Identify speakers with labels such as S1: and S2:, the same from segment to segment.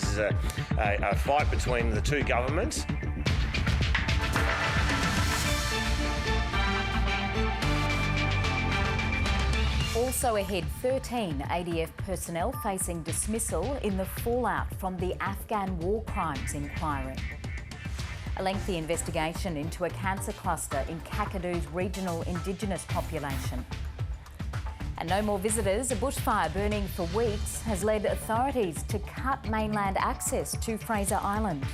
S1: this is a fight between the two governments.
S2: Also ahead, 13 ADF personnel facing dismissal in the fallout from the Afghan war crimes inquiry. A lengthy investigation into a cancer cluster in Kakadou's regional Indigenous population. And no more visitors. A bushfire burning for weeks has led authorities to cut mainland access to Fraser Island.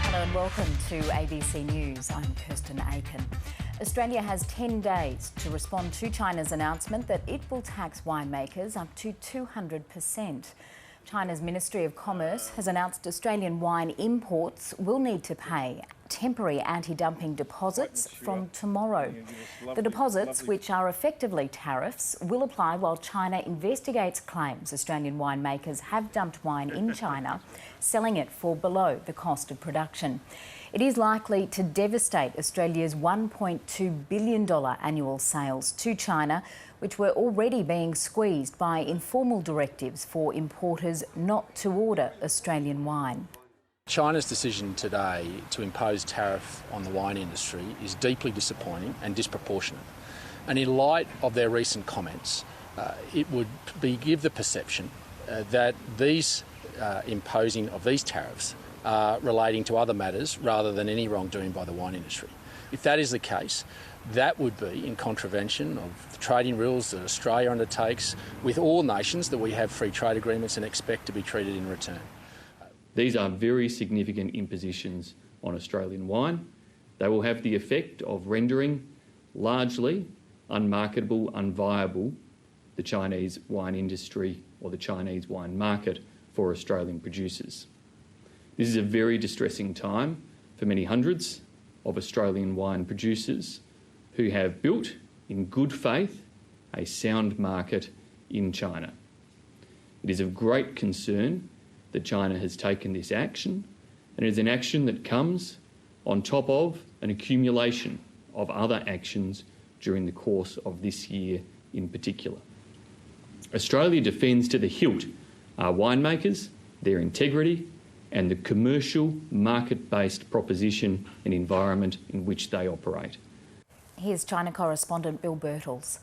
S2: Hello and welcome to ABC News. I'm Kirsten Aiken. Australia has 10 days to respond to China's announcement that it will tax winemakers up to 200%. China's Ministry of Commerce has announced Australian wine imports will need to pay temporary anti-dumping deposits from tomorrow. The deposits, which are effectively tariffs, will apply while China investigates claims Australian winemakers have dumped wine in China, selling it for below the cost of production. It is likely to devastate Australia's $1.2 billion annual sales to China, which were already being squeezed by informal directives for importers not to order Australian wine.
S3: China's decision today to impose tariff on the wine industry is deeply disappointing and disproportionate. And in light of their recent comments, it would give the perception that these imposing of these tariffs are relating to other matters rather than any wrongdoing by the wine industry. If that is the case, that would be in contravention of the trading rules that Australia undertakes with all nations that we have free trade agreements and expect to be treated in return.
S4: These are very significant impositions on Australian wine. They will have the effect of rendering largely unmarketable, unviable the Chinese wine industry or the Chinese wine market for Australian producers. This is a very distressing time for many hundreds of Australian wine producers who have built, in good faith, a sound market in China. It is of great concern that China has taken this action, and it is an action that comes on top of an accumulation of other actions during the course of this year in particular. Australia defends to the hilt our winemakers, their integrity, and the commercial, market-based proposition and environment in which they operate.
S2: Here's China correspondent Bill Birtles.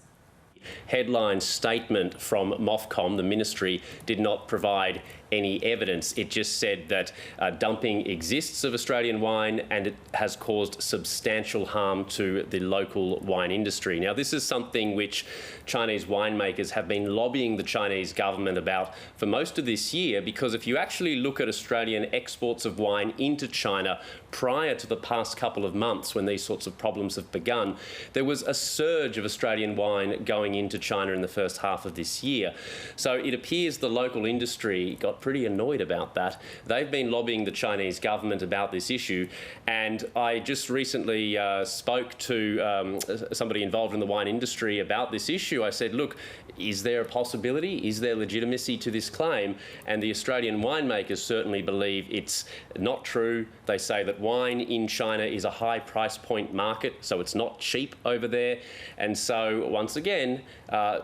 S5: Headline statement from MOFCOM, the ministry, did not provide any evidence. It just said that dumping exists of Australian wine and it has caused substantial harm to the local wine industry. Now, this is something which Chinese winemakers have been lobbying the Chinese government about for most of this year, because if you actually look at Australian exports of wine into China prior to the past couple of months when these sorts of problems have begun, there was a surge of Australian wine going into China in the first half of this year. So it appears the local industry got pretty annoyed about that. They've been lobbying the Chinese government about this issue, and I just recently spoke to somebody involved in the wine industry about this issue. I said, look, is there a possibility? Is there legitimacy to this claim? And the Australian winemakers certainly believe it's not true. They say that wine in China is a high price point market, so it's not cheap over there. And so, once again,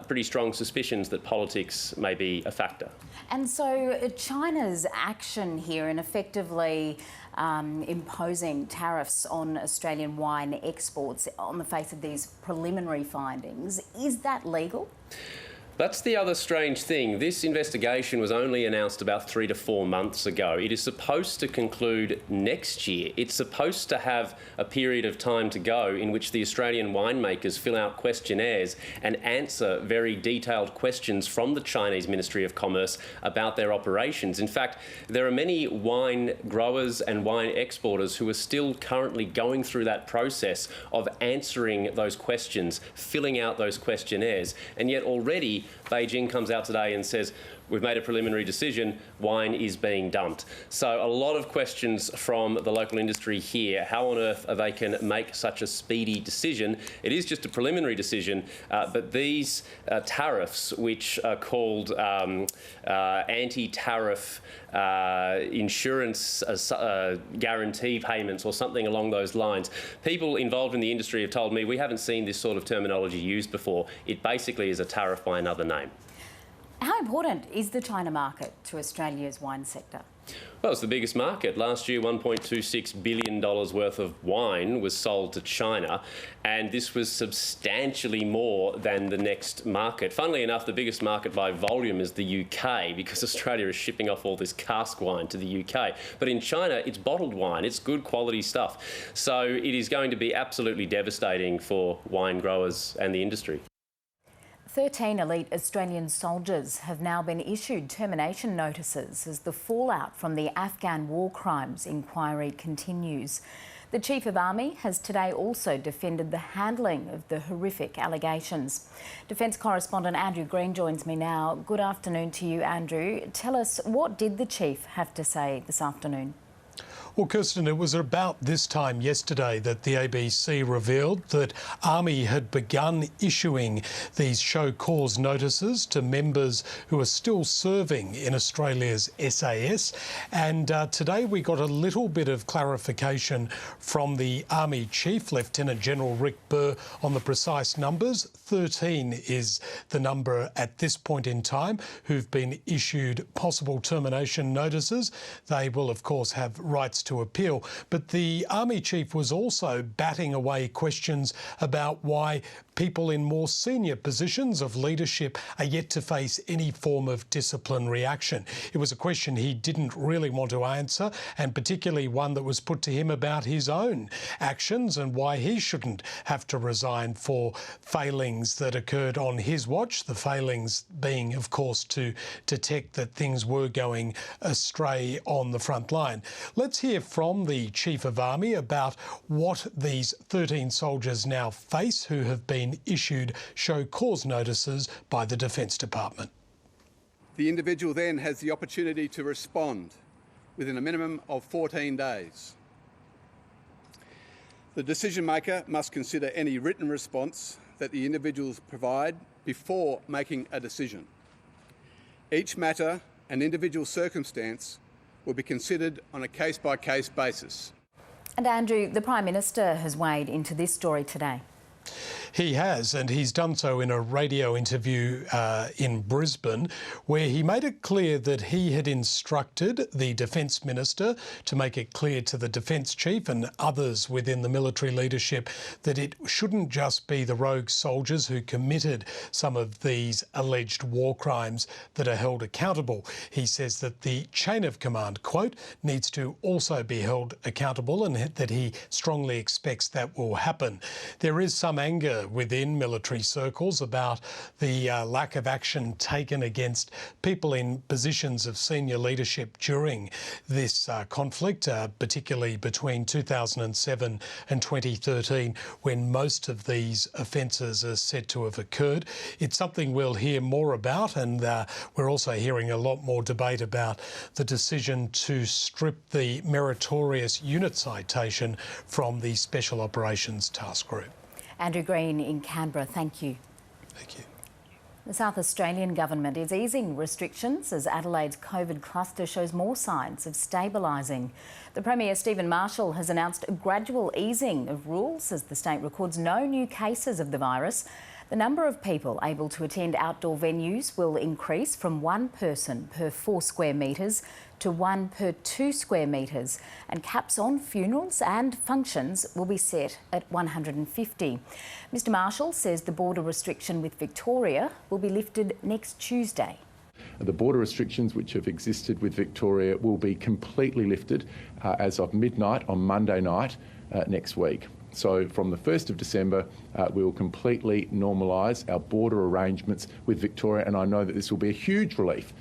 S5: pretty strong suspicions that politics may be a factor.
S2: And so China's action here in effectively imposing tariffs on Australian wine exports on the face of these preliminary findings, is that legal?
S5: That's the other strange thing. This investigation was only announced about 3 to 4 months ago. It is supposed to conclude next year. It's supposed to have a period of time to go in which the Australian winemakers fill out questionnaires and answer very detailed questions from the Chinese Ministry of Commerce about their operations. In fact, there are many wine growers and wine exporters who are still currently going through that process of answering those questions, filling out those questionnaires, and yet already Beijing comes out today and says, we've made a preliminary decision, wine is being dumped. So a lot of questions from the local industry here. How on earth they can make such a speedy decision? It is just a preliminary decision, but these tariffs, which are called anti-tariff insurance guarantee payments or something along those lines, people involved in the industry have told me we haven't seen this sort of terminology used before. It basically is a tariff by another name.
S2: How important is the China market to Australia's wine sector?
S5: Well, it's the biggest market. Last year, $1.26 billion worth of wine was sold to China, and this was substantially more than the next market. Funnily enough, the biggest market by volume is the UK, because Australia is shipping off all this cask wine to the UK. But in China, it's bottled wine. It's good quality stuff. So it is going to be absolutely devastating for wine growers and the industry.
S2: 13 elite Australian soldiers have now been issued termination notices as the fallout from the Afghan war crimes inquiry continues. The Chief of Army has today also defended the handling of the horrific allegations. Defence correspondent Andrew Green joins me now. Good afternoon to you, Andrew. Tell us, what did the Chief have to say this afternoon?
S6: Well, Kirsten, it was about this time yesterday that the ABC revealed that Army had begun issuing these show cause notices to members who are still serving in Australia's SAS. And today we got a little bit of clarification from the Army Chief, Lieutenant General Rick Burr, on the precise numbers. 13 is the number at this point in time who've been issued possible termination notices. They will, of course, have rights to appeal. But the Army Chief was also batting away questions about why people in more senior positions of leadership are yet to face any form of disciplinary action. It was a question he didn't really want to answer, and particularly one that was put to him about his own actions and why he shouldn't have to resign for failings that occurred on his watch, the failings being, of course, to detect that things were going astray on the front line. Let's hear from the Chief of Army about what these 13 soldiers now face who have been issued show cause notices by the Defence Department.
S7: The individual then has the opportunity to respond within a minimum of 14 days. The decision maker must consider any written response that the individuals provide before making a decision. Each matter and individual circumstance will be considered on a case-by-case basis.
S2: And Andrew, the Prime Minister has weighed into this story today.
S6: He has, and he's done so in a radio interview in Brisbane, where he made it clear that he had instructed the Defence Minister to make it clear to the Defence Chief and others within the military leadership that it shouldn't just be the rogue soldiers who committed some of these alleged war crimes that are held accountable. He says that the chain of command, quote, needs to also be held accountable, and that he strongly expects that will happen. There is some anger within military circles about the lack of action taken against people in positions of senior leadership during this conflict, particularly between 2007 and 2013, when most of these offences are said to have occurred. It's something we'll hear more about, and we're also hearing a lot more debate about the decision to strip the meritorious unit citation from the Special Operations Task Group.
S2: Andrew Green in Canberra, thank you.
S6: Thank you.
S2: The South Australian government is easing restrictions as Adelaide's COVID cluster shows more signs of stabilising. The Premier, Stephen Marshall, has announced a gradual easing of rules as the state records no new cases of the virus. The number of people able to attend outdoor venues will increase from 1 person per 4 square metres to 1 per 2 square metres, and caps on funerals and functions will be set at 150. Mr Marshall says the border restriction with Victoria will be lifted next Tuesday.
S8: The border restrictions which have existed with Victoria will be completely lifted as of midnight on Monday night next week. So from the 1st of December, we will completely normalise our border arrangements with Victoria, and I know that this will be a huge relief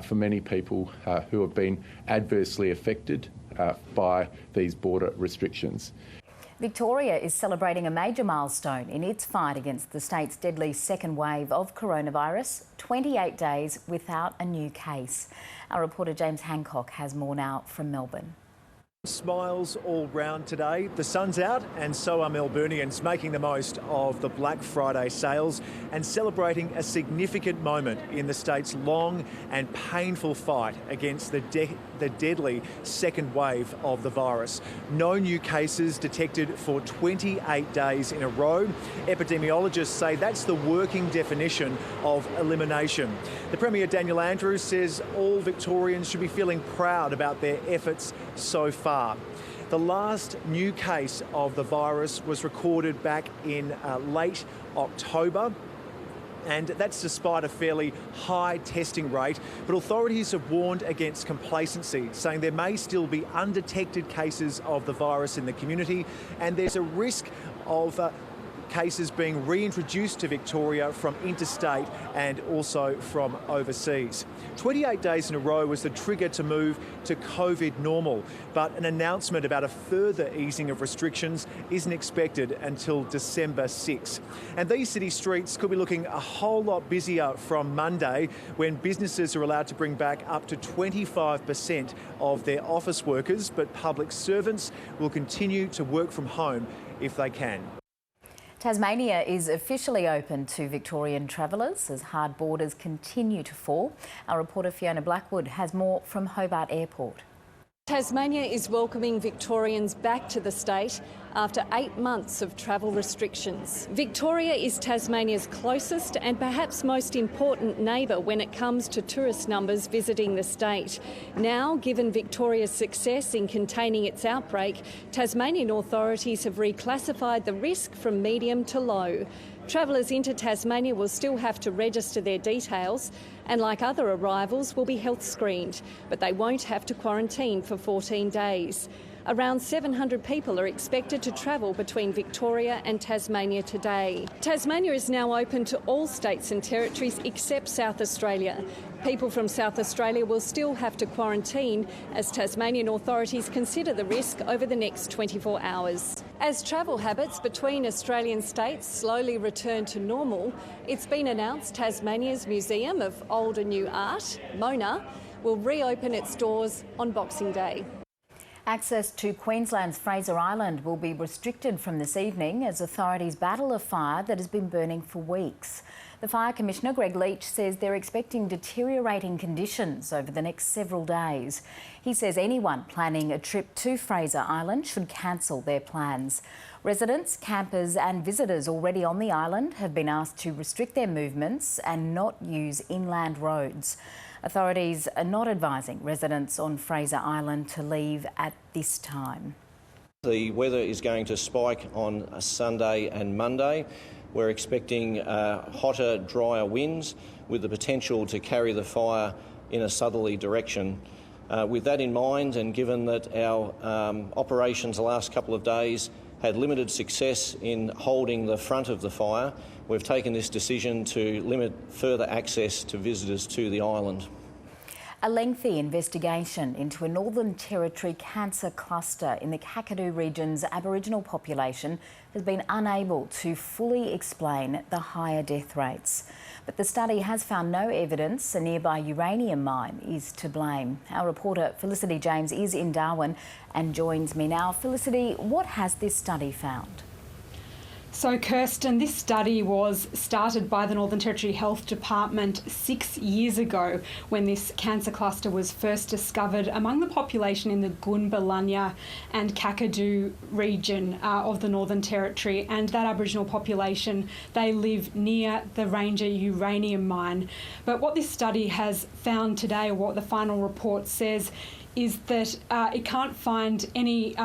S8: for many people who have been adversely affected by these border restrictions.
S2: Victoria is celebrating a major milestone in its fight against the state's deadly second wave of coronavirus, 28 days without a new case. Our reporter James Hancock has more now from Melbourne.
S9: Smiles all round today. The sun's out and so are Melburnians, making the most of the Black Friday sales and celebrating a significant moment in the state's long and painful fight against the deadly second wave of the virus. No new cases detected for 28 days in a row. Epidemiologists say that's the working definition of elimination. The Premier Daniel Andrews says all Victorians should be feeling proud about their efforts so far. The last new case of the virus was recorded back in late October, and that's despite a fairly high testing rate. But authorities have warned against complacency, saying there may still be undetected cases of the virus in the community, and there's a risk of cases being reintroduced to Victoria from interstate and also from overseas. 28 days in a row was the trigger to move to COVID normal, but an announcement about a further easing of restrictions isn't expected until December 6. And these city streets could be looking a whole lot busier from Monday, when businesses are allowed to bring back up to 25% of their office workers, but public servants will continue to work from home if they can.
S2: Tasmania is officially open to Victorian travellers as hard borders continue to fall. Our reporter Fiona Blackwood has more from Hobart Airport.
S10: Tasmania is welcoming Victorians back to the state after 8 months of travel restrictions. Victoria is Tasmania's closest and perhaps most important neighbour when it comes to tourist numbers visiting the state. Now, given Victoria's success in containing its outbreak, Tasmanian authorities have reclassified the risk from medium to low. Travellers into Tasmania will still have to register their details and, like other arrivals, will be health screened, but they won't have to quarantine for 14 days. Around 700 people are expected to travel between Victoria and Tasmania today. Tasmania is now open to all states and territories except South Australia. People from South Australia will still have to quarantine as Tasmanian authorities consider the risk over the next 24 hours. As travel habits between Australian states slowly return to normal, it's been announced Tasmania's Museum of Old and New Art, Mona, will reopen its doors on Boxing Day.
S2: Access to Queensland's Fraser Island will be restricted from this evening as authorities battle a fire that has been burning for weeks. The Fire Commissioner, Greg Leach, says they're expecting deteriorating conditions over the next several days. He says anyone planning a trip to Fraser Island should cancel their plans. Residents, campers and visitors already on the island have been asked to restrict their movements and not use inland roads. Authorities are not advising residents on Fraser Island to leave at this time.
S11: The weather is going to spike on Sunday and Monday. We're expecting hotter, drier winds with the potential to carry the fire in a southerly direction. With that in mind, and given that our operations the last couple of days had limited success in holding the front of the fire, we've taken this decision to limit further access to visitors to the island.
S2: A lengthy investigation into a Northern Territory cancer cluster in the Kakadu region's Aboriginal population has been unable to fully explain the higher death rates. But the study has found no evidence a nearby uranium mine is to blame. Our reporter Felicity James is in Darwin and joins me now. Felicity, what has this study found?
S12: So, Kirsten, this study was started by the Northern Territory Health Department 6 years ago when this cancer cluster was first discovered among the population in the Gunbalanya and Kakadu region of the Northern Territory. And that Aboriginal population, they live near the Ranger uranium mine. But what this study has found today, or what the final report says, is that it can't find any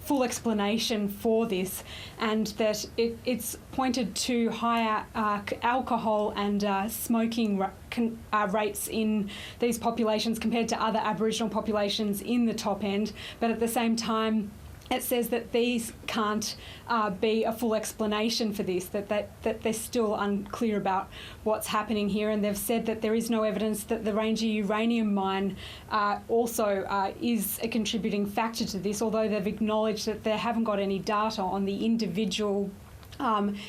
S12: full explanation for this, and that it's pointed to higher alcohol and smoking rates in these populations compared to other Aboriginal populations in the top end. But at the same time, it says that these can't be a full explanation for this, that they're still unclear about what's happening here. And they've said that there is no evidence that the Ranger uranium mine also is a contributing factor to this, although they've acknowledged that they haven't got any data on the individual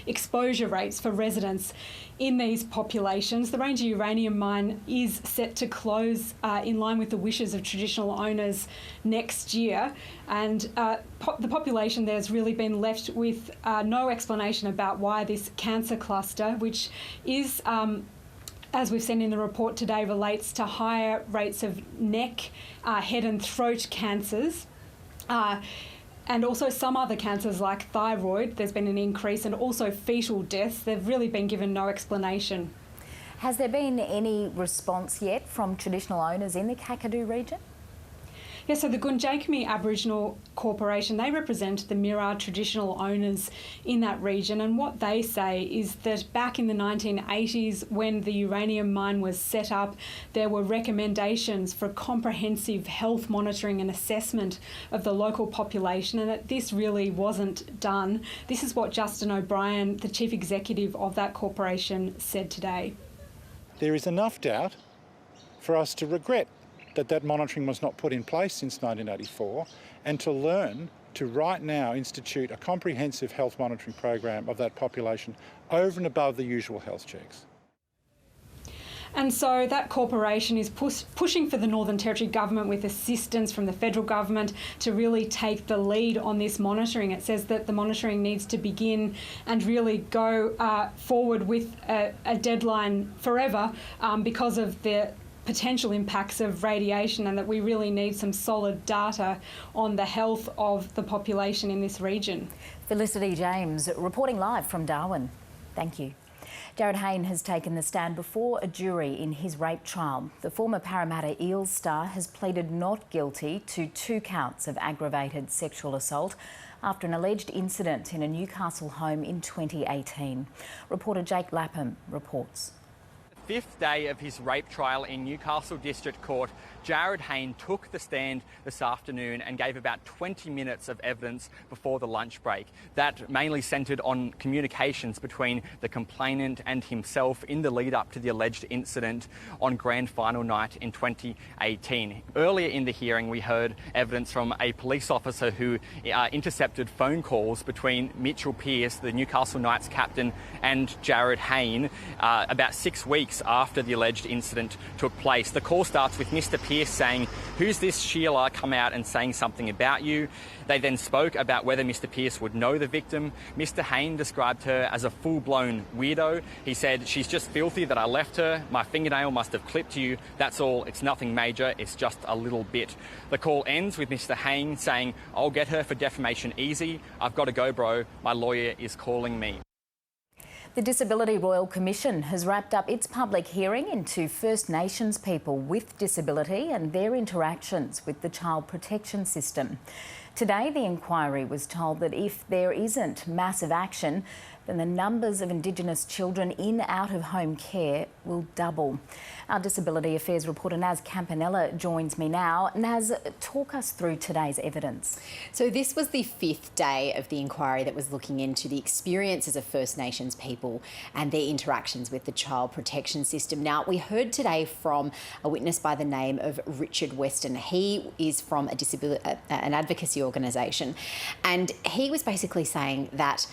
S12: exposure rates for residents in these populations. The Ranger uranium mine is set to close in line with the wishes of traditional owners next year, and the population there has really been left with no explanation about why this cancer cluster, which is as we've seen in the report today, relates to higher rates of neck, head and throat cancers, and also some other cancers like thyroid. There's been an increase, and also fetal deaths. They've really been given no explanation.
S2: Has there been any response yet from traditional owners in the Kakadu region?
S12: Yeah, so the Gunjakami Aboriginal Corporation, they represent the Mirarr traditional owners in that region, and what they say is that back in the 1980s, when the uranium mine was set up, there were recommendations for comprehensive health monitoring and assessment of the local population, and that this really wasn't done. This is what Justin O'Brien, the chief executive of that corporation, said today.
S13: There is enough doubt for us to regret that monitoring was not put in place since 1984, and to learn to right now institute a comprehensive health monitoring program of that population over and above the usual health checks.
S12: And so that corporation is pushing for the Northern Territory government, with assistance from the federal government, to really take the lead on this monitoring. It says that the monitoring needs to begin and really go forward with a deadline forever because of the potential impacts of radiation, and that we really need some solid data on the health of the population in this region.
S2: Felicity James reporting live from Darwin. Thank you. Jared Hayne has taken the stand before a jury in his rape trial. The former Parramatta Eels star has pleaded not guilty to 2 counts of aggravated sexual assault after an alleged incident in a Newcastle home in 2018. Reporter Jake Lapham reports.
S14: 5th day of his rape trial in Newcastle District Court, Jared Hayne took the stand this afternoon and gave about 20 minutes of evidence before the lunch break. That mainly centred on communications between the complainant and himself in the lead up to the alleged incident on grand final night in 2018. Earlier in the hearing, we heard evidence from a police officer who intercepted phone calls between Mitchell Pearce, the Newcastle Knights captain, and Jared Hayne about 6 weeks after the alleged incident took place. The call starts with Mr. Pearce saying, "Who's this Sheila? Come out and saying something about you." They then spoke about whether Mr. Pearce would know the victim. Mr. Hayne described her as a full-blown weirdo. He said, "She's just filthy that I left her. My fingernail must have clipped you. That's all. It's nothing major. It's just a little bit." The call ends with Mr. Hayne saying, "I'll get her for defamation easy. I've got to go, bro. My lawyer is calling me."
S2: The Disability Royal Commission has wrapped up its public hearing into First Nations people with disability and their interactions with the child protection system. Today, the inquiry was told that if there isn't massive action, then the numbers of Indigenous children in out-of-home care will double. Our Disability Affairs reporter Naz Campanella joins me now. Naz, talk us through today's evidence.
S15: So this was the 5th day of the inquiry that was looking into the experiences of First Nations people and their interactions with the child protection system. Now, we heard today from a witness by the name of Richard Weston. He is from an advocacy organisation, and he was basically saying that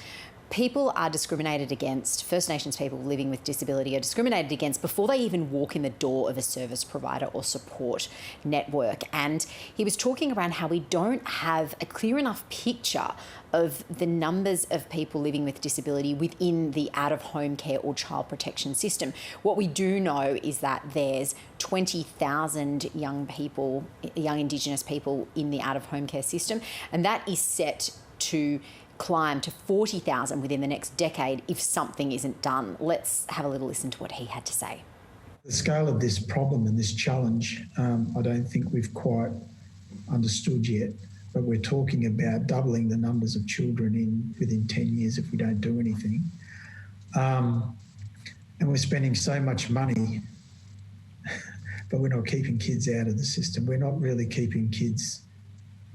S15: people are discriminated against, First Nations people living with disability are discriminated against before they even walk in the door of a service provider or support network. And he was talking around how we don't have a clear enough picture of the numbers of people living with disability within the out-of-home care or child protection system. What we do know is that there's 20,000 young Indigenous people in the out-of-home care system, and that is set to climb to 40,000 within the next decade if something isn't done. Let's have a little listen to what he had to say.
S16: The scale of this problem and this challenge, I don't think we've quite understood yet, but we're talking about doubling the numbers of children within 10 years if we don't do anything. And we're spending so much money, but we're not keeping kids out of the system. We're not really keeping kids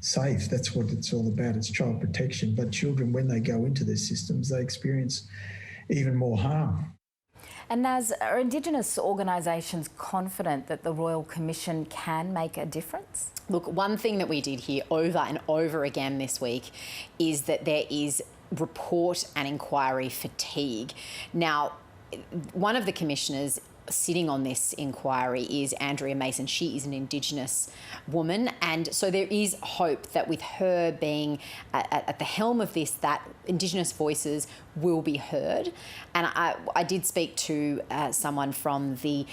S16: safe. That's what it's all about. It's child protection. But children, when they go into their systems, they experience even more harm.
S2: And Naz, are Indigenous organisations confident that the Royal Commission can make a difference?
S15: Look, one thing that we did hear over and over again this week is that there is report and inquiry fatigue. Now, one of the commissioners sitting on this inquiry is Andrea Mason. She is an Indigenous woman, and so there is hope that with her being at the helm of this, that Indigenous voices will be heard. And I did speak to someone from the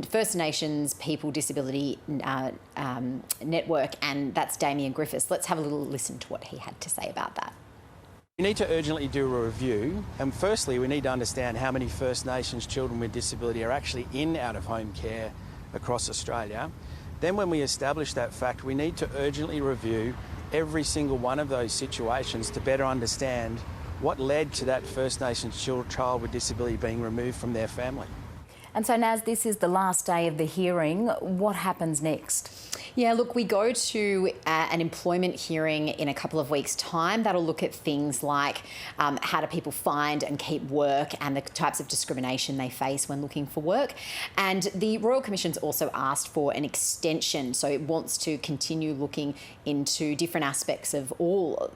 S15: First Nations People Disability Network, and that's Damien Griffiths. Let's have a little listen to what he had to say about that.
S17: We need to urgently do a review, and firstly we need to understand how many First Nations children with disability are actually in out-of-home care across Australia. Then when we establish that fact, we need to urgently review every single one of those situations to better understand what led to that First Nations child with disability being removed from their family.
S2: And so, Naz, this is the last day of the hearing. What happens next?
S15: Yeah, look, we go to an employment hearing in a couple of weeks' time. That'll look at things like how do people find and keep work and the types of discrimination they face when looking for work. And the Royal Commission's also asked for an extension, so it wants to continue looking into different aspects of all,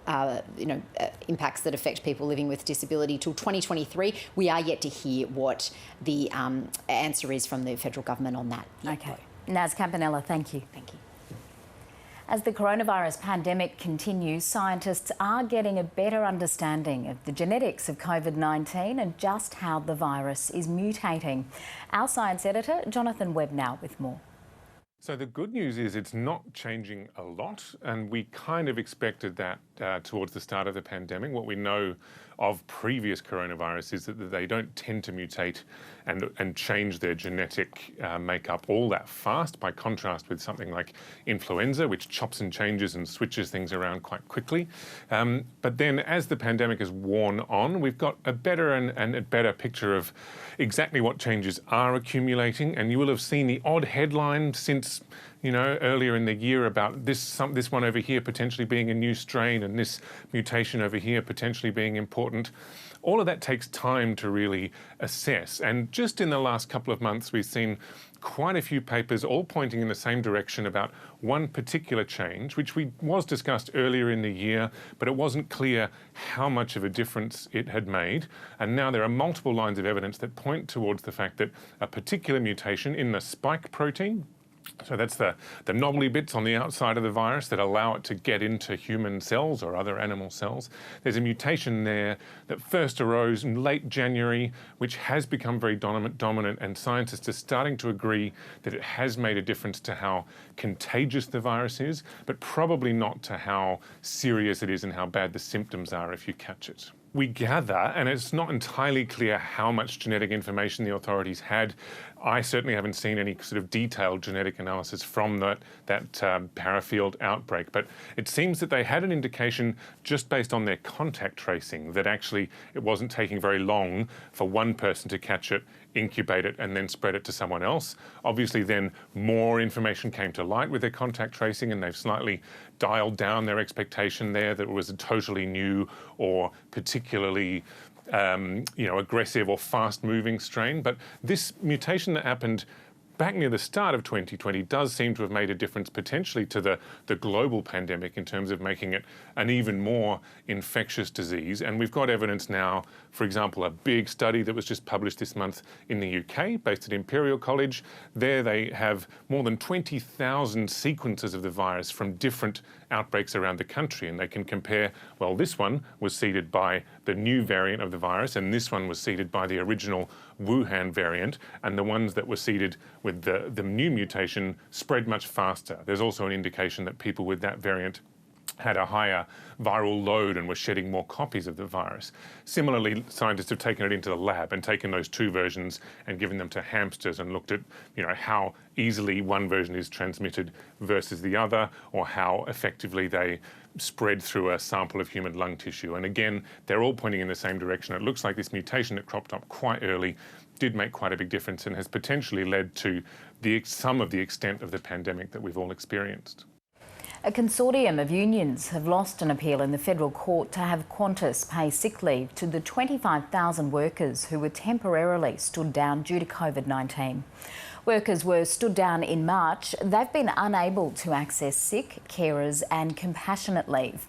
S15: impacts that affect people living with disability till 2023. We are yet to hear what the answer is from the federal government on that.
S2: Okay. Naz Campanella, thank you.
S15: Thank you.
S2: As the coronavirus pandemic continues, scientists are getting a better understanding of the genetics of COVID-19 and just how the virus is mutating. Our science editor, Jonathan Webb, now with more.
S18: So the good news is it's not changing a lot, and we kind of expected that towards the start of the pandemic. What we know of previous coronavirus is that they don't tend to mutate and change their genetic makeup all that fast, by contrast with something like influenza, which chops and changes and switches things around quite quickly. But then as the pandemic has worn on, we've got a better and a better picture of exactly what changes are accumulating, and you will have seen the odd headline since earlier in the year about this one over here potentially being a new strain and this mutation over here potentially being important. All of that takes time to really assess. And just in the last couple of months, we've seen quite a few papers all pointing in the same direction about one particular change, which was discussed earlier in the year, but it wasn't clear how much of a difference it had made. And now there are multiple lines of evidence that point towards the fact that a particular mutation in the spike protein, so that's the knobbly bits on the outside of the virus that allow it to get into human cells or other animal cells. There's a mutation there that first arose in late January, which has become very dominant, and scientists are starting to agree that it has made a difference to how contagious the virus is, but probably not to how serious it is and how bad the symptoms are if you catch it. We gather, and it's not entirely clear how much genetic information the authorities had. I certainly haven't seen any sort of detailed genetic analysis from that parafield outbreak, but it seems that they had an indication just based on their contact tracing that actually it wasn't taking very long for one person to catch it, incubate it, and then spread it to someone else. Obviously then more information came to light with their contact tracing, and they've slightly dialed down their expectation there that it was a totally new or particularly aggressive or fast-moving strain. But this mutation that happened back near the start of 2020 does seem to have made a difference potentially to the global pandemic in terms of making it an even more infectious disease. And we've got evidence now, for example, a big study that was just published this month in the UK, based at Imperial College. There they have more than 20,000 sequences of the virus from different outbreaks around the country, and they can compare, well, this one was seeded by the new variant of the virus, and this one was seeded by the original Wuhan variant, and the ones that were seeded with the new mutation spread much faster. There's also an indication that people with that variant had a higher viral load and were shedding more copies of the virus. Similarly, scientists have taken it into the lab and taken those two versions and given them to hamsters and looked at, how easily one version is transmitted versus the other, or how effectively they spread through a sample of human lung tissue. And again, they're all pointing in the same direction. It looks like this mutation that cropped up quite early did make quite a big difference and has potentially led to some of the extent of the pandemic that we've all experienced.
S2: A consortium of unions have lost an appeal in the federal court to have Qantas pay sick leave to the 25,000 workers who were temporarily stood down due to COVID-19. Workers were stood down in March. They've been unable to access sick, carers and compassionate leave.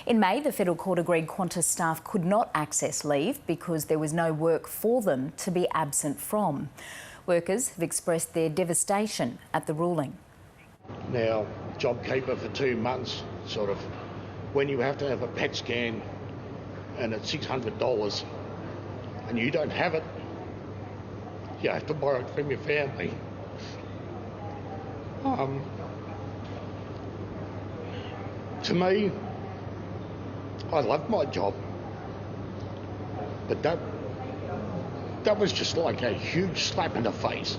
S2: In May, the Federal Court agreed Qantas staff could not access leave because there was no work for them to be absent from. Workers have expressed their devastation at the ruling.
S19: Now, JobKeeper for 2 months, sort of, when you have to have a PET scan and it's $600 and you don't have it, you have to borrow it from your family. To me, I love my job, but that was just like a huge slap in the face.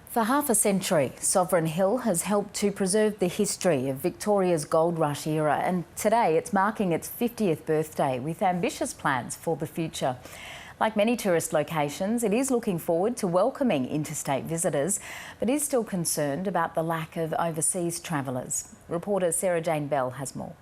S2: For half a century, Sovereign Hill has helped to preserve the history of Victoria's gold rush era, and today it's marking its 50th birthday with ambitious plans for the future. Like many tourist locations, it is looking forward to welcoming interstate visitors, but is still concerned about the lack of overseas travellers. Reporter Sarah Jane Bell has more.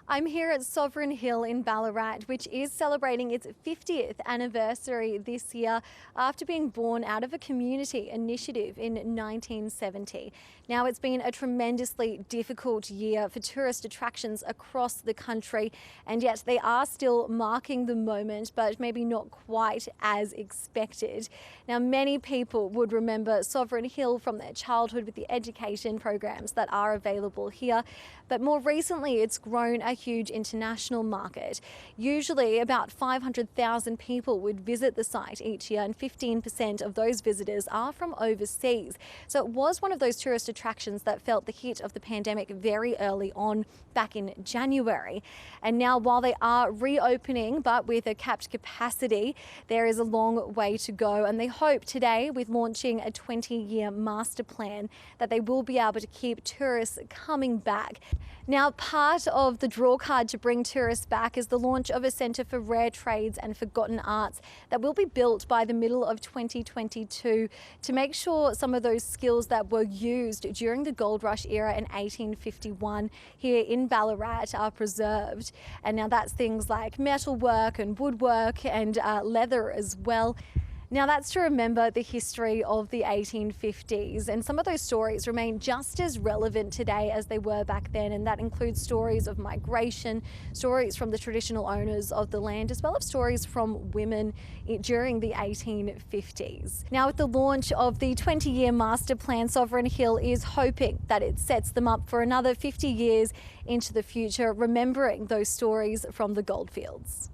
S20: I'm here at Sovereign Hill in Ballarat, which is celebrating its 50th anniversary this year after being born out of a community initiative in 1970. Now, it's been a tremendously difficult year for tourist attractions across the country, and yet they are still marking the moment, but maybe not quite as expected. Now, many people would remember Sovereign Hill from their childhood with the education programs that are available here, but more recently it's grown a huge international market. Usually about 500,000 people would visit the site each year, and 15% of those visitors are from overseas. So it was one of those tourist attractions that felt the hit of the pandemic very early on back in January. And now, while they are reopening but with a capped capacity, there is a long way to go, and they hope today, with launching a 20-year master plan, that they will be able to keep tourists coming back. Now, part of the draw card to bring tourists back is the launch of a centre for rare trades and forgotten arts that will be built by the middle of 2022 to make sure some of those skills that were used during the gold rush era in 1851 here in Ballarat are preserved. And now that's things like metalwork and woodwork and leather as well. Now, that's to remember the history of the 1850s, and some of those stories remain just as relevant today as they were back then, and that includes stories of migration, stories from the traditional owners of the land, as well as stories from women during the 1850s. Now, with the launch of the 20-year master plan, Sovereign Hill is hoping that it sets them up for another 50 years into the future, remembering those stories from the goldfields.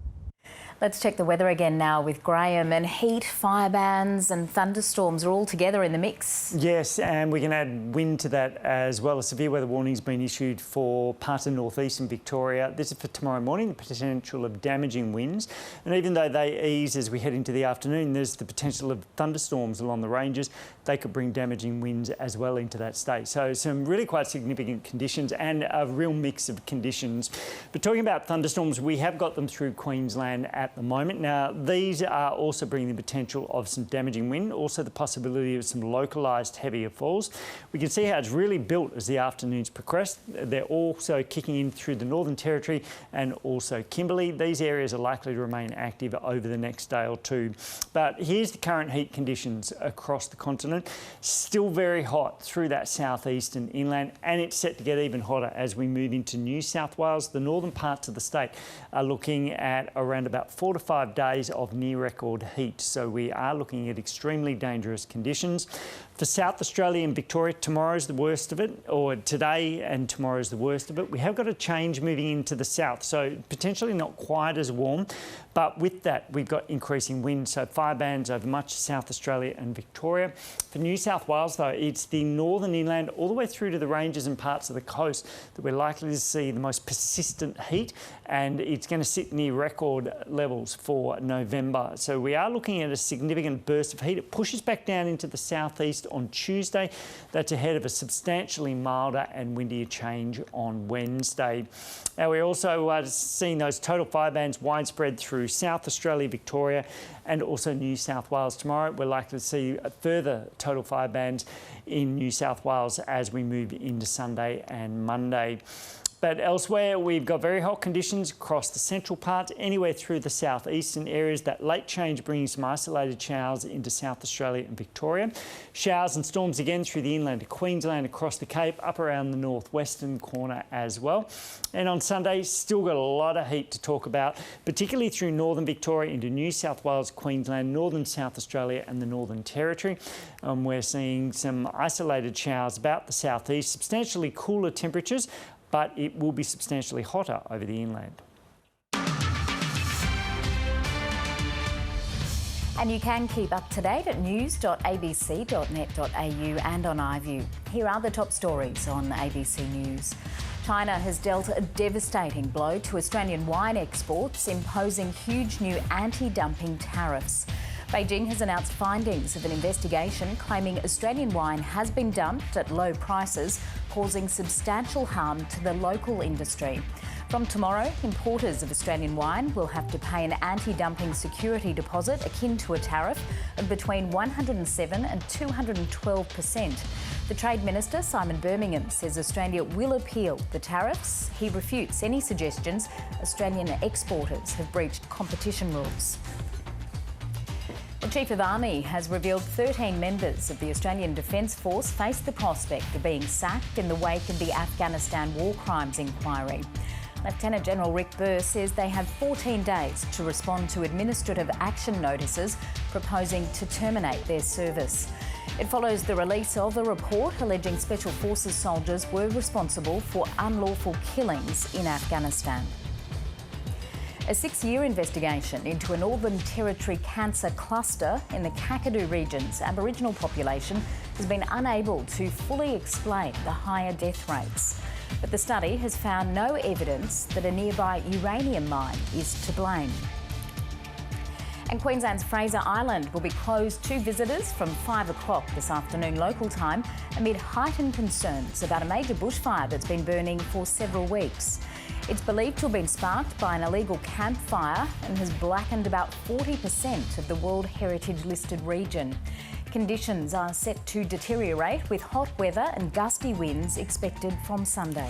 S2: Let's check the weather again now with Graham. And heat, fire bans and thunderstorms are all together in the mix.
S21: Yes, and we can add wind to that as well. A severe weather warning has been issued for parts of northeastern Victoria. This is for tomorrow morning, the potential of damaging winds. And even though they ease as we head into the afternoon, there's the potential of thunderstorms along the ranges. They could bring damaging winds as well into that state. So some really quite significant conditions and a real mix of conditions. But talking about thunderstorms, we have got them through Queensland at the moment. Now, these are also bringing the potential of some damaging wind, also the possibility of some localised heavier falls. We can see how it's really built as the afternoons progress. They're also kicking in through the Northern Territory and also Kimberley. These areas are likely to remain active over the next day or two. But here's the current heat conditions across the continent. Still very hot through that southeastern inland, and it's set to get even hotter as we move into New South Wales. The northern parts of the state are looking at around about 4 to 5 days of near record heat. So we are looking at extremely dangerous conditions. For South Australia and Victoria, tomorrow's the worst of it, or today and tomorrow's the worst of it. We have got a change moving into the south, so potentially not quite as warm, but with that we've got increasing wind, so fire bans over much of South Australia and Victoria. For New South Wales though, it's the northern inland all the way through to the ranges and parts of the coast that we're likely to see the most persistent heat, and it's going to sit near record levels for November. So we are looking at a significant burst of heat. It pushes back down into the southeast on Tuesday. That's ahead of a substantially milder and windier change on Wednesday. Now, we're also seeing those total fire bans widespread through South Australia, Victoria and also New South Wales. Tomorrow we're likely to see further total fire bans in New South Wales as we move into Sunday and Monday. But elsewhere, we've got very hot conditions across the central part, anywhere through the southeastern areas. That late change bringing some isolated showers into South Australia and Victoria. Showers and storms again through the inland of Queensland, across the Cape, up around the northwestern corner as well. And on Sunday, still got a lot of heat to talk about, particularly through northern Victoria into New South Wales, Queensland, northern South Australia and the Northern Territory. We're seeing some isolated showers about the southeast, substantially cooler temperatures, but it will be substantially hotter over the inland.
S2: And you can keep up to date at news.abc.net.au and on iView. Here are the top stories on ABC News. China has dealt a devastating blow to Australian wine exports, imposing huge new anti-dumping tariffs. Beijing has announced findings of an investigation claiming Australian wine has been dumped at low prices, causing substantial harm to the local industry. From tomorrow, importers of Australian wine will have to pay an anti-dumping security deposit akin to a tariff of between 107 and 212%. The Trade Minister, Simon Birmingham, says Australia will appeal the tariffs. He refutes any suggestions Australian exporters have breached competition rules. The Chief of Army has revealed 13 members of the Australian Defence Force face the prospect of being sacked in the wake of the Afghanistan war crimes inquiry. Lieutenant General Rick Burr says they have 14 days to respond to administrative action notices proposing to terminate their service. It follows the release of a report alleging Special Forces soldiers were responsible for unlawful killings in Afghanistan. A 6-year investigation into a Northern Territory cancer cluster in the Kakadu region's Aboriginal population has been unable to fully explain the higher death rates. But the study has found no evidence that a nearby uranium mine is to blame. And Queensland's Fraser Island will be closed to visitors from 5 o'clock this afternoon local time amid heightened concerns about a major bushfire that's been burning for several weeks. It's believed to have been sparked by an illegal campfire and has blackened about 40% of the World Heritage listed region. Conditions are set to deteriorate with hot weather and gusty winds expected from Sunday.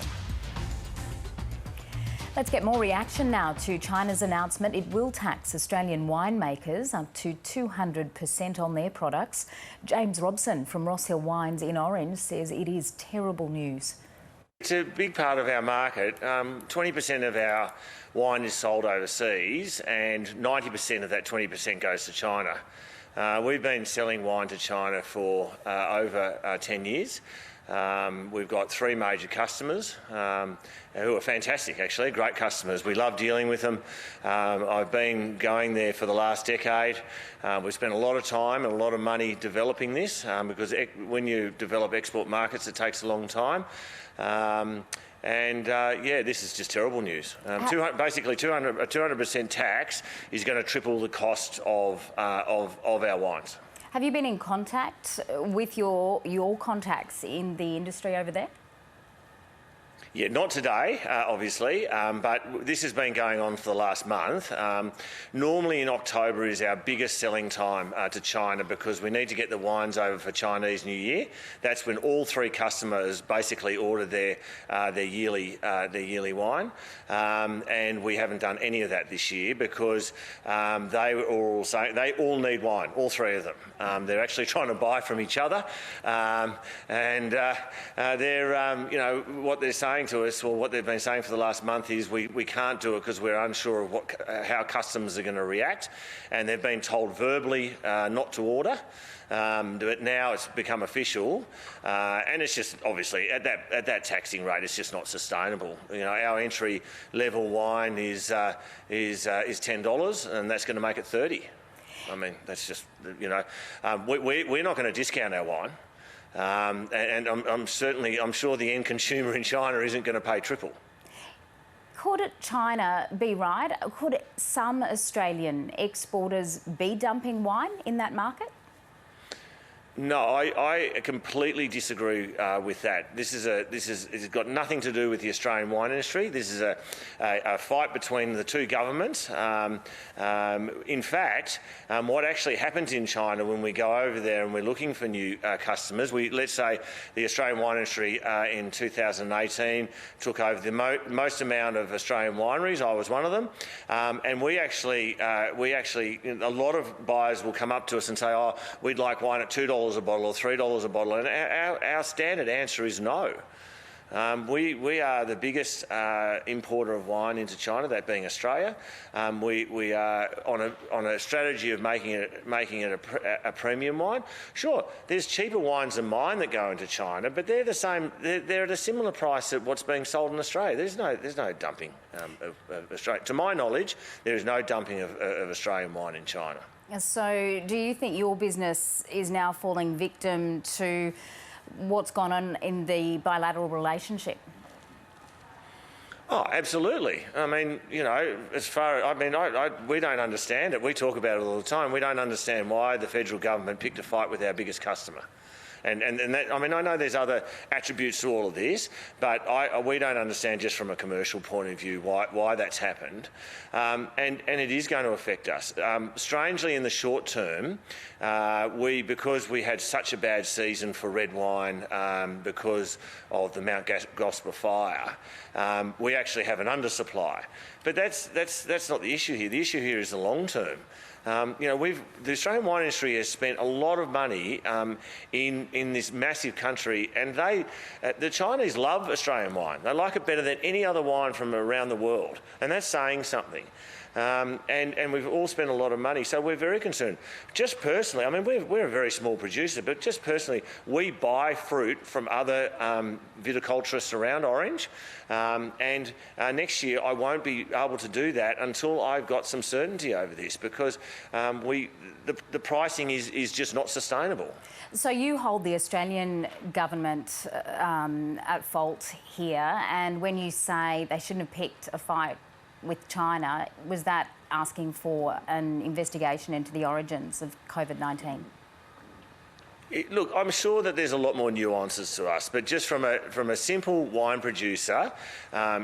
S2: Let's get more reaction now to China's announcement it will tax Australian winemakers up to 200% on their products. James Robson from Ross Hill Wines in Orange says it is terrible news.
S1: It's a big part of our market. 20% of our wine is sold overseas and 90% of that 20% goes to China. We've been selling wine to China for over 10 years. We've got 3 major customers who are fantastic, actually, great customers. We love dealing with them. I've been going there for the last decade. We've spent a lot of time and a lot of money developing this because when you develop export markets, it takes a long time. This is just terrible news. Basically, 200% tax is going to triple the cost of our wines.
S2: Have you been in contact with your contacts in the industry over there?
S1: Yeah, not today, obviously, but this has been going on for the last month. Normally in October is our biggest selling time to China because we need to get the wines over for Chinese New Year. That's when all 3 customers basically order their yearly wine, and we haven't done any of that this year because they were all saying they all need wine, all 3 of them. They're actually trying to buy from each other, what they're saying to us, or what they've been saying for the last month, is we can't do it because we're unsure of how customers are going to react, and they've been told verbally not to order. But now it's become official, and it's just obviously at that taxing rate, it's just not sustainable. Our entry level wine is $10, and that's going to make it $30. I mean, that's just we're not going to discount our wine. And I'm sure the end consumer in China isn't going to pay triple.
S2: Could China be right? Could some Australian exporters be dumping wine in that market?
S1: No, I completely disagree with that. It's got nothing to do with the Australian wine industry. This is a fight between the two governments. In fact, what actually happens in China when we go over there and we're looking for new customers, let's say the Australian wine industry in 2018 took over the most amount of Australian wineries. I was one of them, and we actually a lot of buyers will come up to us and say, "Oh, we'd like wine at $2 a bottle or $3 a bottle," and our standard answer is no. We are the biggest importer of wine into China, that being Australia. We are on a strategy of making it a premium wine. Sure, there's cheaper wines than mine that go into China, but they're the same. They're at a similar price at what's being sold in Australia. There's no dumping of Australia. To my knowledge, there is no dumping of Australian wine in China.
S2: So do you think your business is now falling victim to what's gone on in the bilateral relationship?
S1: Oh, absolutely. I mean, we don't understand it. We talk about it all the time. We don't understand why the federal government picked a fight with our biggest customer. And that, I know there's other attributes to all of this, but we don't understand just from a commercial point of view why that's happened. And it is going to affect us. Strangely, in the short term, because we had such a bad season for red wine because of the Mount Gosper fire, we actually have an undersupply. But that's not the issue here. The issue here is the long term. The Australian wine industry has spent a lot of money in this massive country, and the Chinese love Australian wine. They like it better than any other wine from around the world, and that's saying something. And we've all spent a lot of money, so we're very concerned. Just personally, we're a very small producer, but just personally, we buy fruit from other viticulturists around Orange, and next year I won't be able to do that until I've got some certainty over this, because the pricing is just not sustainable.
S2: So you hold the Australian government at fault here, and when you say they shouldn't have picked a fight with China, was that asking for an investigation into the origins of COVID-19?
S1: Look, I'm sure that there's a lot more nuances to us, but just from a simple wine producer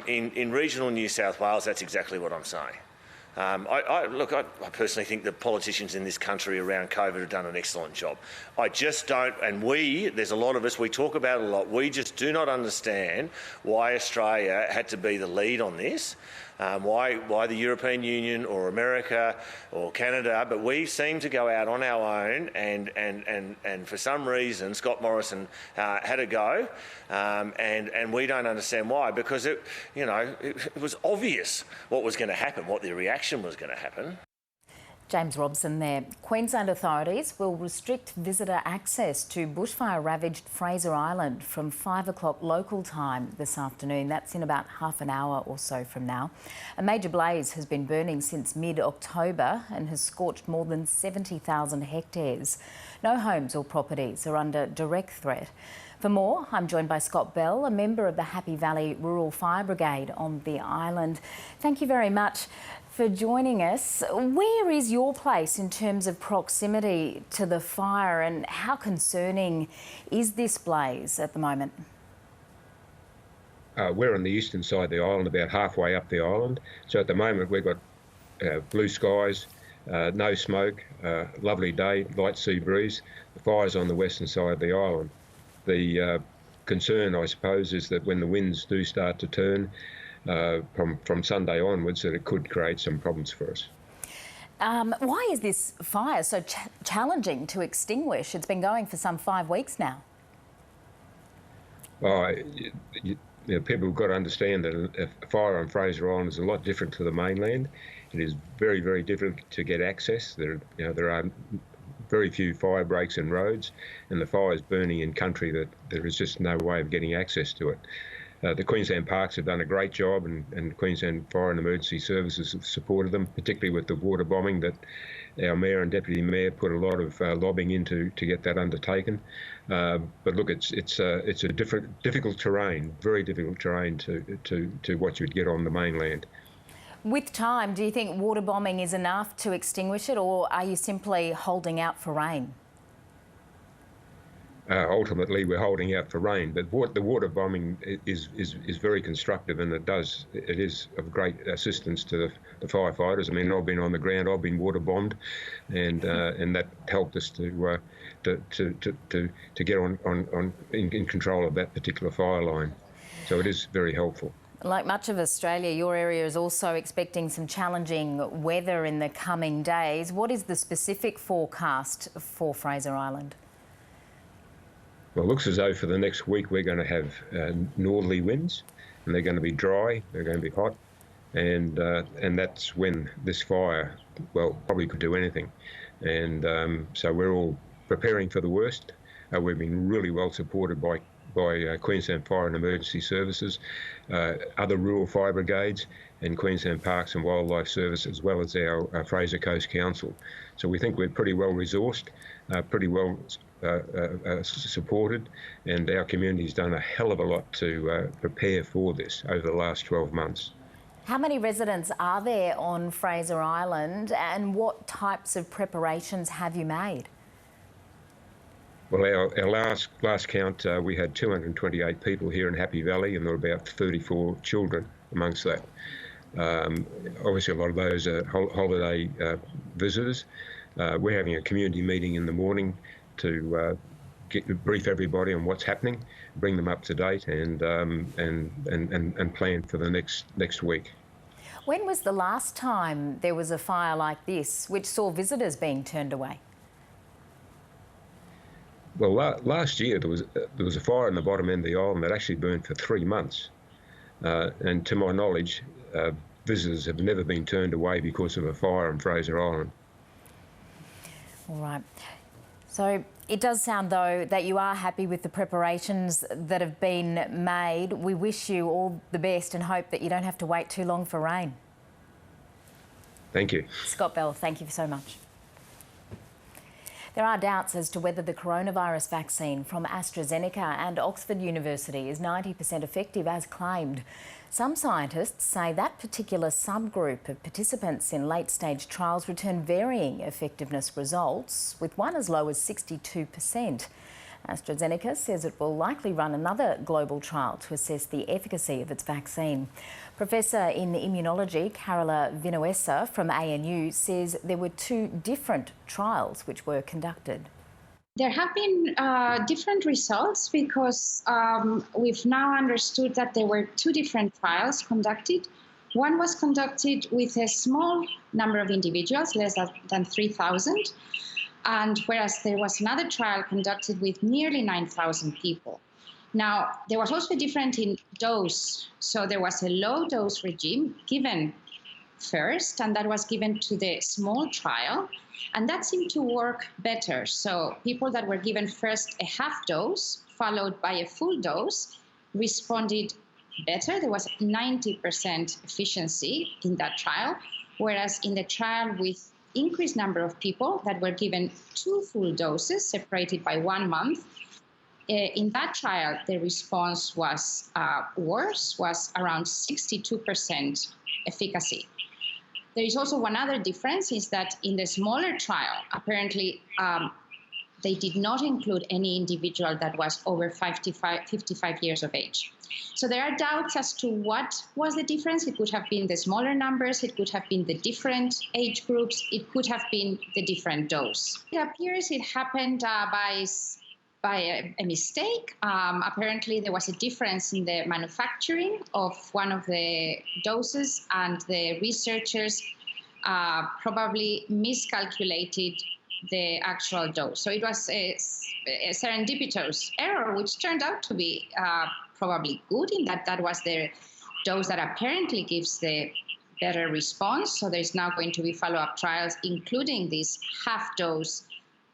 S1: in regional New South Wales, that's exactly what I'm saying. I personally think the politicians in this country around COVID have done an excellent job. I just don't, and there's a lot of us, we talk about it a lot, we just do not understand why Australia had to be the lead on this. Why the European Union or America or Canada, but we seem to go out on our own, and for some reason Scott Morrison had a go, and we don't understand why, because it was obvious what was going to happen, what the reaction was going to happen.
S2: James Robson there. Queensland authorities will restrict visitor access to bushfire-ravaged Fraser Island from 5 o'clock local time this afternoon. That's in about half an hour or so from now. A major blaze has been burning since mid-October and has scorched more than 70,000 hectares. No homes or properties are under direct threat. For more, I'm joined by Scott Bell, a member of the Happy Valley Rural Fire Brigade on the island. Thank you very much for joining us. Where is your place in terms of proximity to the fire, and how concerning is this blaze at the moment?
S3: We're on the eastern side of the island, about halfway up the island. So at the moment we've got blue skies, no smoke, lovely day, light sea breeze. The fire's on the western side of the island. The concern, I suppose, is that when the winds do start to turn from Sunday onwards, that it could create some problems for us.
S2: Why is this fire so challenging to extinguish? It's been going for some 5 weeks now.
S3: People have got to understand that a fire on Fraser Island is a lot different to the mainland. It is very, very difficult to get access. There are very few fire breaks in roads, and the fire is burning in country that there is just no way of getting access to it. The Queensland Parks have done a great job, and Queensland Fire and Emergency Services have supported them, particularly with the water bombing that our Mayor and Deputy Mayor put a lot of lobbying into to get that undertaken. But look, it's a difficult terrain, very difficult terrain to what you'd get on the mainland.
S2: With time, do you think water bombing is enough to extinguish it, or are you simply holding out for rain?
S3: ultimately we're holding out for rain. But the water bombing is very constructive, and it is of great assistance to the firefighters. I mean, I've been on the ground, I've been water bombed, and that helped us to get in control of that particular fire line. So it is very helpful.
S2: Like much of Australia, your area is also expecting some challenging weather in the coming days. What is the specific forecast for Fraser Island?
S3: Well, it looks as though for the next week we're going to have northerly winds, and they're going to be dry, they're going to be hot, and that's when this fire, well, probably could do anything. And so we're all preparing for the worst. We've been really well supported by Queensland Fire and Emergency Services, other rural fire brigades, and Queensland Parks and Wildlife Service, as well as our Fraser Coast Council. So we think we're pretty well resourced, pretty well supported, and our community's done a hell of a lot to prepare for this over the last 12 months.
S2: How many residents are there on Fraser Island, and what types of preparations have you made?
S3: Well, our last count, we had 228 people here in Happy Valley, and there were about 34 children amongst that. Obviously, a lot of those are holiday visitors. We're having a community meeting in the morning to brief everybody on what's happening, bring them up to date, and plan for the next week.
S2: When was the last time there was a fire like this, which saw visitors being turned away?
S3: Well, last year there was a fire in the bottom end of the island that actually burned for 3 months, and to my knowledge, visitors have never been turned away because of a fire on Fraser Island.
S2: All right. So it does sound, though, that you are happy with the preparations that have been made. We wish you all the best and hope that you don't have to wait too long for rain.
S3: Thank you.
S2: Scott Bell, thank you so much. There are doubts as to whether the coronavirus vaccine from AstraZeneca and Oxford University is 90% effective as claimed. Some scientists say that particular subgroup of participants in late-stage trials returned varying effectiveness results, with one as low as 62%. AstraZeneca says it will likely run another global trial to assess the efficacy of its vaccine. Professor in immunology Carola Vinuesa from ANU says there were 2 different trials which were conducted.
S4: There have been different results because we've now understood that there were 2 different trials conducted. One was conducted with a small number of individuals, less than 3,000, and whereas there was another trial conducted with nearly 9,000 people. Now, there was also a difference in dose. So there was a low-dose regime given first, and that was given to the small trial, and that seemed to work better. So people that were given first a half dose, followed by a full dose, responded better. There was 90% efficiency in that trial, whereas in the trial with increased number of people that were given 2 full doses separated by 1 month, in that trial, the response was worse, was around 62% efficacy. There is also one other difference, is that in the smaller trial, apparently they did not include any individual that was over 55 years of age. So there are doubts as to what was the difference. It could have been the smaller numbers, it could have been the different age groups, it could have been the different dose. It appears it happened by a mistake. Apparently there was a difference in the manufacturing of one of the doses, and the researchers probably miscalculated the actual dose. So it was a serendipitous error, which turned out to be probably good, in that was the dose that apparently gives the better response. So there's now going to be follow-up trials, including this half dose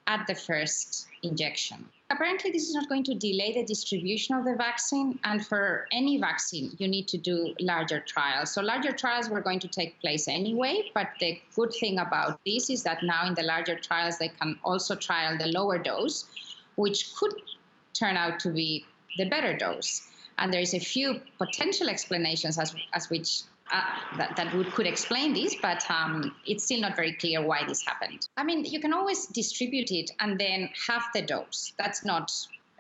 S4: at the first injection. Apparently, this is not going to delay the distribution of the vaccine, and for any vaccine, you need to do larger trials. So larger trials were going to take place anyway, but the good thing about this is that now in the larger trials, they can also trial the lower dose, which could turn out to be the better dose. And there is a few potential explanations as which that could explain this, but it's still not very clear why this happened. I mean, you can always distribute it and then half the dose. That's not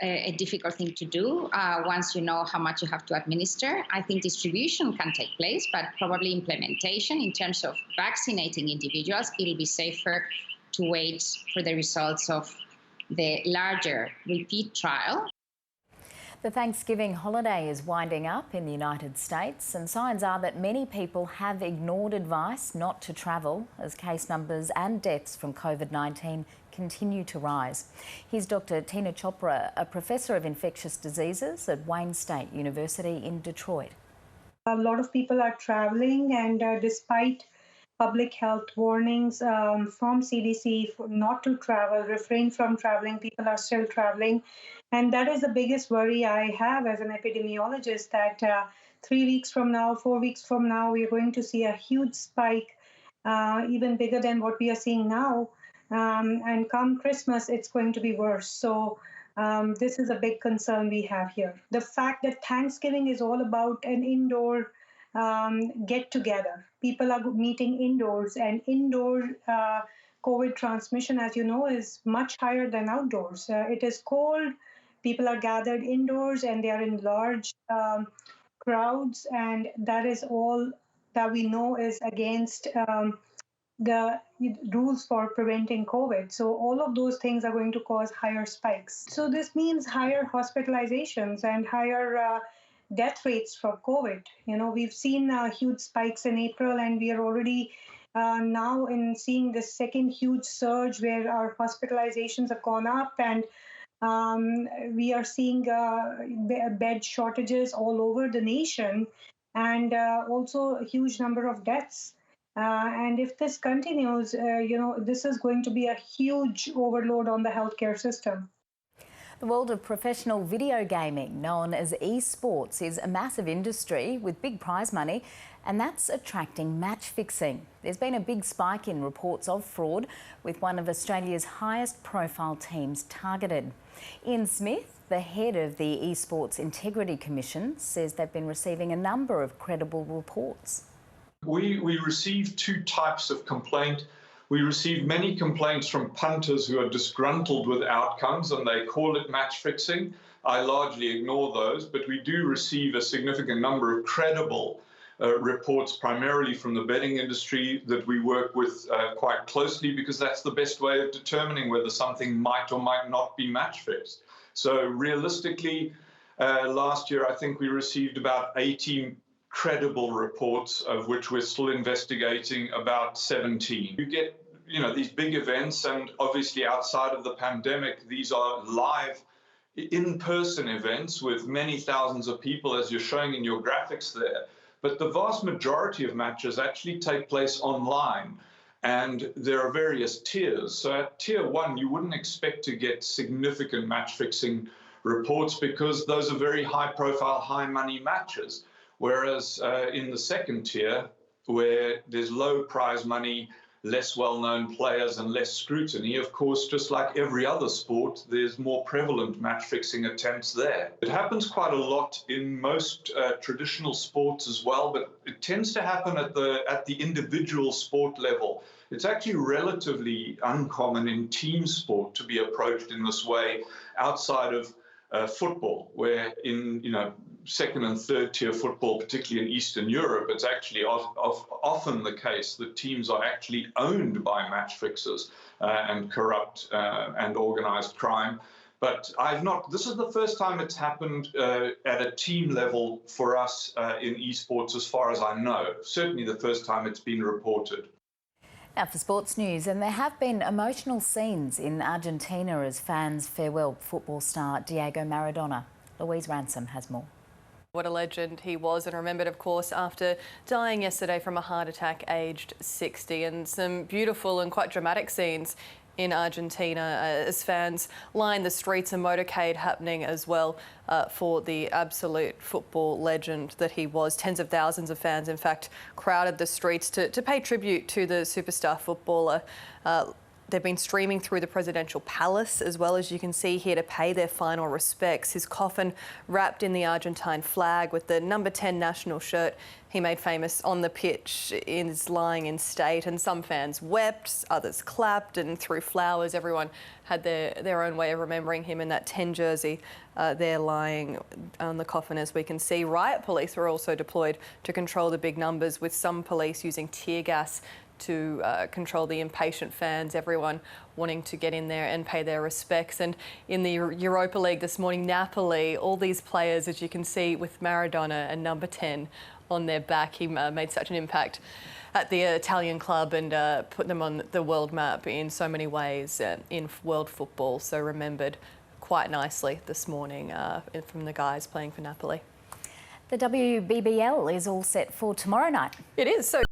S4: a difficult thing to do once you know how much you have to administer. I think distribution can take place, but probably implementation in terms of vaccinating individuals, it'll be safer to wait for the results of the larger repeat trial.
S2: The Thanksgiving holiday is winding up in the United States, and signs are that many people have ignored advice not to travel as case numbers and deaths from COVID-19 continue to rise. Here's Dr. Tina Chopra, a professor of infectious diseases at Wayne State University in Detroit.
S5: A lot of people are traveling, and despite public health warnings from CDC not to travel, refrain from traveling, people are still traveling. And that is the biggest worry I have as an epidemiologist, that 3 weeks from now, 4 weeks from now, we are going to see a huge spike, even bigger than what we are seeing now. And come Christmas, it's going to be worse. So this is a big concern we have here. The fact that Thanksgiving is all about an indoor get together. People are meeting indoors, and indoor COVID transmission, as you know, is much higher than outdoors. It is cold, people are gathered indoors, and they are in large crowds, and that is all that we know is against the rules for preventing COVID. So all of those things are going to cause higher spikes. So this means higher hospitalizations and higher death rates from COVID. You know, we've seen huge spikes in April, and we are already now in seeing the second huge surge where our hospitalizations have gone up, and we are seeing bed shortages all over the nation, and also a huge number of deaths. And if this continues, this is going to be a huge overload on the healthcare system.
S2: The world of professional video gaming, known as esports, is a massive industry with big prize money, and that's attracting match fixing. There's been a big spike in reports of fraud, with one of Australia's highest profile teams targeted. Ian Smith, the head of the Esports Integrity Commission, says they've been receiving a number of credible reports.
S22: We receive two types of complaint. We receive many complaints from punters who are disgruntled with outcomes, and they call it match fixing. I largely ignore those, but we do receive a significant number of credible reports, primarily from the betting industry that we work with quite closely, because that's the best way of determining whether something might or might not be match fixed. So realistically, last year I think we received about 18 credible reports, of which we're still investigating about 17. You get, these big events, and obviously outside of the pandemic, these are live in-person events with many thousands of people, as you're showing in your graphics there. But the vast majority of matches actually take place online, and there are various tiers. So at tier 1, you wouldn't expect to get significant match fixing reports, because those are very high profile, high money matches. Whereas in the second tier, where there's low prize money, less well-known players and less scrutiny, of course, just like every other sport, there's more prevalent match-fixing attempts there. It happens quite a lot in most traditional sports as well, but it tends to happen at the individual sport level. It's actually relatively uncommon in team sport to be approached in this way outside of football, where in second and third tier football, particularly in Eastern Europe, it's actually often the case that teams are actually owned by match fixers and corrupt and organized crime. But this is the first time it's happened at a team level for us in esports, as far as I know. Certainly the first time it's been reported.
S2: Now for sports news, and there have been emotional scenes in Argentina as fans farewell football star Diego Maradona. Louise Ransom has more.
S23: What a legend he was, and remembered, of course, after dying yesterday from a heart attack aged 60. And some beautiful and quite dramatic scenes in Argentina as fans line the streets, a motorcade happening as well for the absolute football legend that he was. Tens of thousands of fans, in fact, crowded the streets to pay tribute to the superstar footballer. They've been streaming through the presidential palace as well, as you can see here, to pay their final respects. His coffin wrapped in the Argentine flag with the number 10 national shirt he made famous on the pitch is lying in state, and some fans wept, others clapped and threw flowers. Everyone had their own way of remembering him in that 10 jersey there lying on the coffin, as we can see. Riot police were also deployed to control the big numbers, with some police using tear gas to control the impatient fans, everyone wanting to get in there and pay their respects. And in the Europa League this morning, Napoli, all these players, as you can see, with Maradona and number 10 on their back. He made such an impact at the Italian club and put them on the world map in so many ways in world football. So remembered quite nicely this morning from the guys playing for Napoli.
S2: The WBBL is all set for tomorrow night.
S23: It is. So